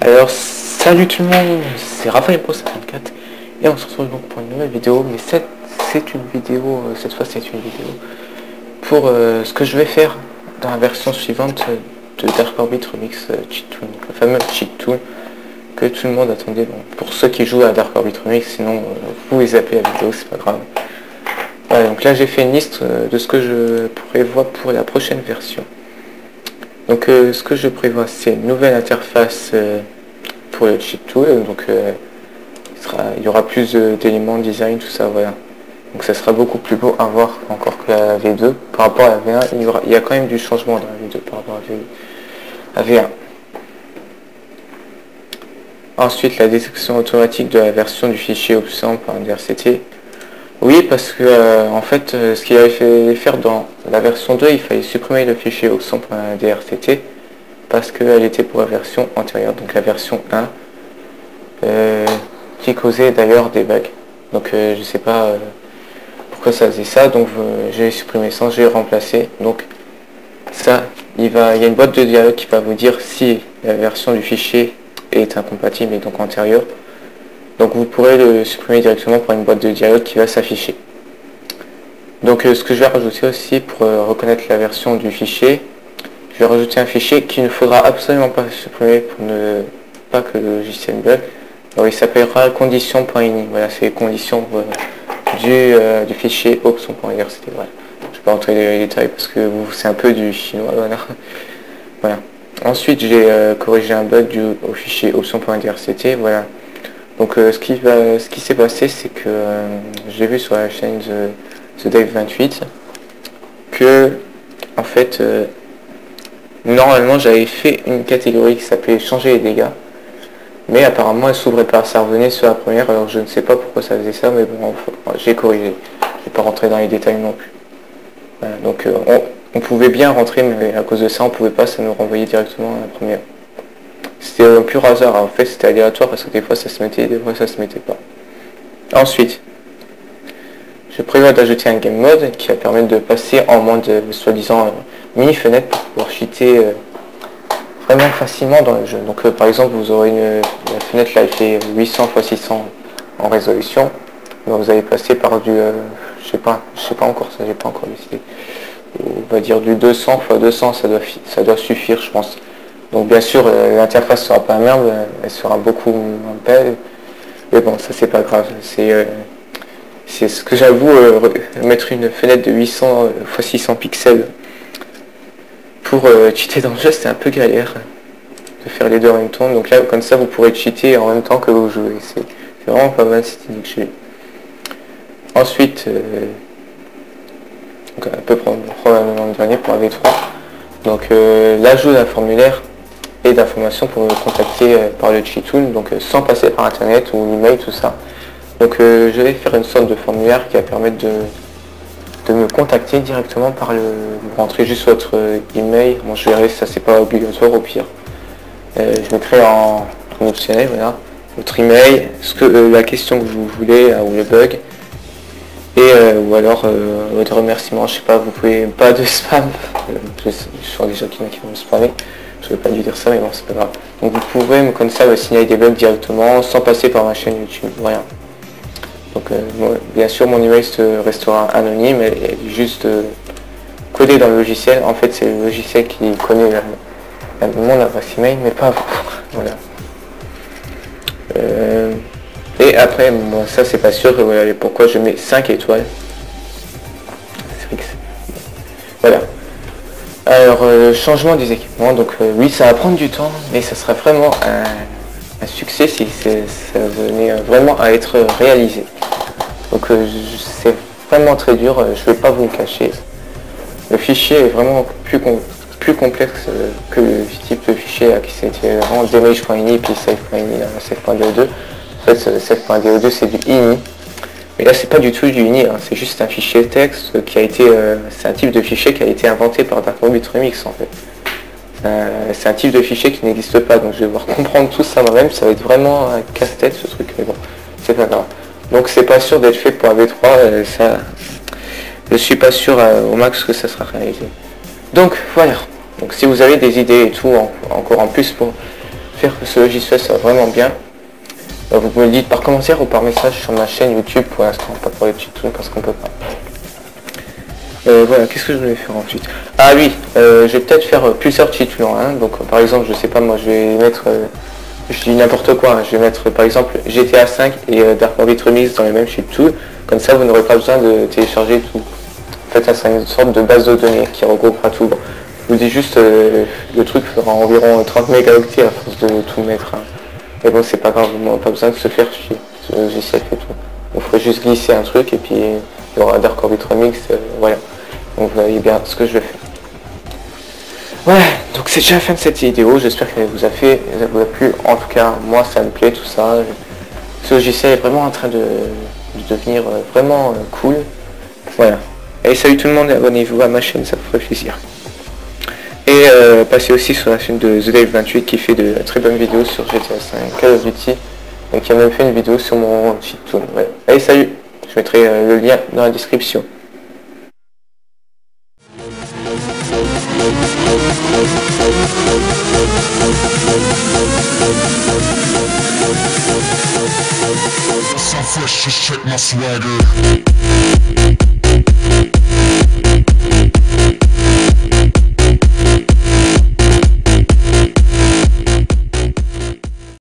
Alors salut tout le monde, c'est Raphaël Pro 54 et on se retrouve donc pour une nouvelle vidéo, mais c'est une vidéo, cette fois c'est une vidéo pour ce que je vais faire dans la version suivante de Dark Orbit Remix Cheat Tool, le fameux Cheat Tool que tout le monde attendait. Bon, pour ceux qui jouent à Dark Orbit Remix, sinon vous les zappez la vidéo, c'est pas grave. Voilà, donc là j'ai fait une liste de ce que je prévois pour la prochaine version. Donc ce que je prévois, c'est une nouvelle interface pour le cheat tool, donc il y aura plus d'éléments de design, tout ça, voilà. Donc ça sera beaucoup plus beau à voir encore que la V2. Par rapport à la V1, il y a quand même du changement dans la V2 par rapport à V1. Ensuite, la détection automatique de la version du fichier option par DRCT. Oui, parce que en fait, ce qu'il avait fait faire dans la version 2, il fallait supprimer le fichier option.drct parce qu'elle était pour la version antérieure, donc la version 1, qui causait d'ailleurs des bugs. Donc je sais pas pourquoi ça faisait ça, donc j'ai supprimé ça, j'ai remplacé. Donc ça, il y a une boîte de dialogue qui va vous dire si la version du fichier est incompatible et donc antérieure. Donc vous pourrez le supprimer directement par une boîte de dialogue qui va s'afficher. Donc ce que je vais rajouter aussi pour reconnaître la version du fichier, je vais rajouter un fichier qu'il ne faudra absolument pas supprimer pour ne pas que le logiciel bug. Alors il s'appellera condition.ini. Voilà, c'est les conditions du fichier option.rct. Voilà. Je ne vais pas rentrer dans les détails parce que c'est un peu du chinois. Voilà. Voilà. Ensuite j'ai corrigé un bug au fichier option.drct. Voilà. Donc ce qui s'est passé, c'est que j'ai vu sur la chaîne The Dave 28 que en fait normalement j'avais fait une catégorie qui s'appelait changer les dégâts, mais apparemment elle s'ouvrait pas, ça revenait sur la première. Alors je ne sais pas pourquoi ça faisait ça, mais bon, j'ai corrigé, je vais pas rentrer dans les détails non plus. Voilà, donc on pouvait bien rentrer, mais à cause de ça on pouvait pas, ça nous renvoyait directement à la première. C'était un pur hasard, en fait c'était aléatoire parce que des fois ça se mettait, des fois ça se mettait pas. Ensuite, je prévois d'ajouter un game mode qui va permettre de passer en mode soi-disant mini fenêtre pour pouvoir cheater vraiment facilement dans le jeu. Donc par exemple vous aurez la fenêtre là elle fait 800 x 600 en résolution, donc vous allez passer par du je sais pas encore, ça j'ai pas encore décidé, on va dire du 200 x 200, ça doit suffire je pense. Donc bien sûr l'interface sera pas la même, elle sera beaucoup moins belle, mais bon ça c'est pas grave, c'est ce que j'avoue, mettre une fenêtre de 800 x 600 pixels pour cheater dans le jeu, c'était un peu galère de faire les deux en même temps. Donc là comme ça vous pourrez cheater en même temps que vous jouez, c'est vraiment pas mal cette idée que j'ai. Ensuite donc un peu probablement le dernier pour la V3, donc l'ajout d'un formulaire et d'informations pour me contacter par le cheat tool, donc sans passer par internet ou email, tout ça. Donc je vais faire une sorte de formulaire qui va permettre de me contacter directement par vous rentrez juste votre email. Bon je verrai, ça c'est pas obligatoire, au pire je mettrai en optionnel, voilà, votre email, la question que vous voulez ou le bug, et ou alors votre remerciement, je sais pas, vous pouvez pas de spam, je sens déjà qu'il y en a qui vont me spammer. Je vais pas dû dire ça, mais bon c'est pas grave. Donc vous pouvez comme ça me signaler des bugs directement sans passer par ma chaîne YouTube, rien. Donc bien sûr mon email restera anonyme, elle est juste codée dans le logiciel. En fait c'est le logiciel qui connaît mon adresse email, mais pas vous. Voilà. Et après bon, ça c'est pas sûr, voilà pourquoi je mets 5 étoiles. Voilà. Alors changement des équipements, donc oui ça va prendre du temps, mais ça sera vraiment un succès si ça venait vraiment à être réalisé. Donc c'est vraiment très dur, je ne vais pas vous le cacher. Le fichier est vraiment plus complexe que le type de fichier là, qui c'était vraiment damage.ini puis save.ini, save.do2. En fait save.do2 c'est du ini. Mais là c'est pas du tout du ini, hein. C'est juste un fichier texte qui a été, c'est un type de fichier qui a été inventé par Dark Orbit Remix en fait. C'est un type de fichier qui n'existe pas, donc je vais devoir comprendre tout ça moi-même, ça va être vraiment un casse-tête ce truc, mais bon, c'est pas grave. Donc c'est pas sûr d'être fait pour la V3, ça, je suis pas sûr au max que ça sera réalisé. Donc voilà, donc si vous avez des idées et tout, encore en plus pour faire que ce logiciel soit vraiment bien, vous me le dites par commentaire ou par message sur ma chaîne YouTube, pour l'instant pas pour les tutos parce qu'on peut pas. Voilà, qu'est-ce que je voulais faire ensuite? Ah oui, je vais peut-être faire plusieurs tutos en un. Donc par exemple, je sais pas, moi je vais mettre, je dis n'importe quoi, hein, je vais mettre par exemple GTA 5 et Dark Orbit Remix dans les mêmes tutos. Comme ça, vous n'aurez pas besoin de télécharger tout. En fait, ça sera une sorte de base de données qui regroupera tout. Bon, je vous dis juste, le truc fera environ 30 mégaoctets à force de tout mettre. Hein. Mais bon, c'est pas grave, on n'a pas besoin de se faire chier. Ce logiciel fait tout. On ferait juste glisser un truc et puis il y aura Dark Orbit Remix, voilà. Donc vous voyez bien ce que je vais faire. Voilà, donc c'est déjà la fin de cette vidéo, j'espère qu'elle vous a plu. En tout cas, moi ça me plaît tout ça. Ce logiciel est vraiment en train de devenir vraiment cool. Voilà. Et salut tout le monde et abonnez-vous à ma chaîne, ça me ferait plaisir. Et passez aussi sur la chaîne de TheDave28 qui fait de très bonnes vidéos sur GTA 5, Call of Duty. Et qui a même fait une vidéo sur mon chiptune. Ouais. Allez, salut, je mettrai le lien dans la description. So fresh, just check my swagger.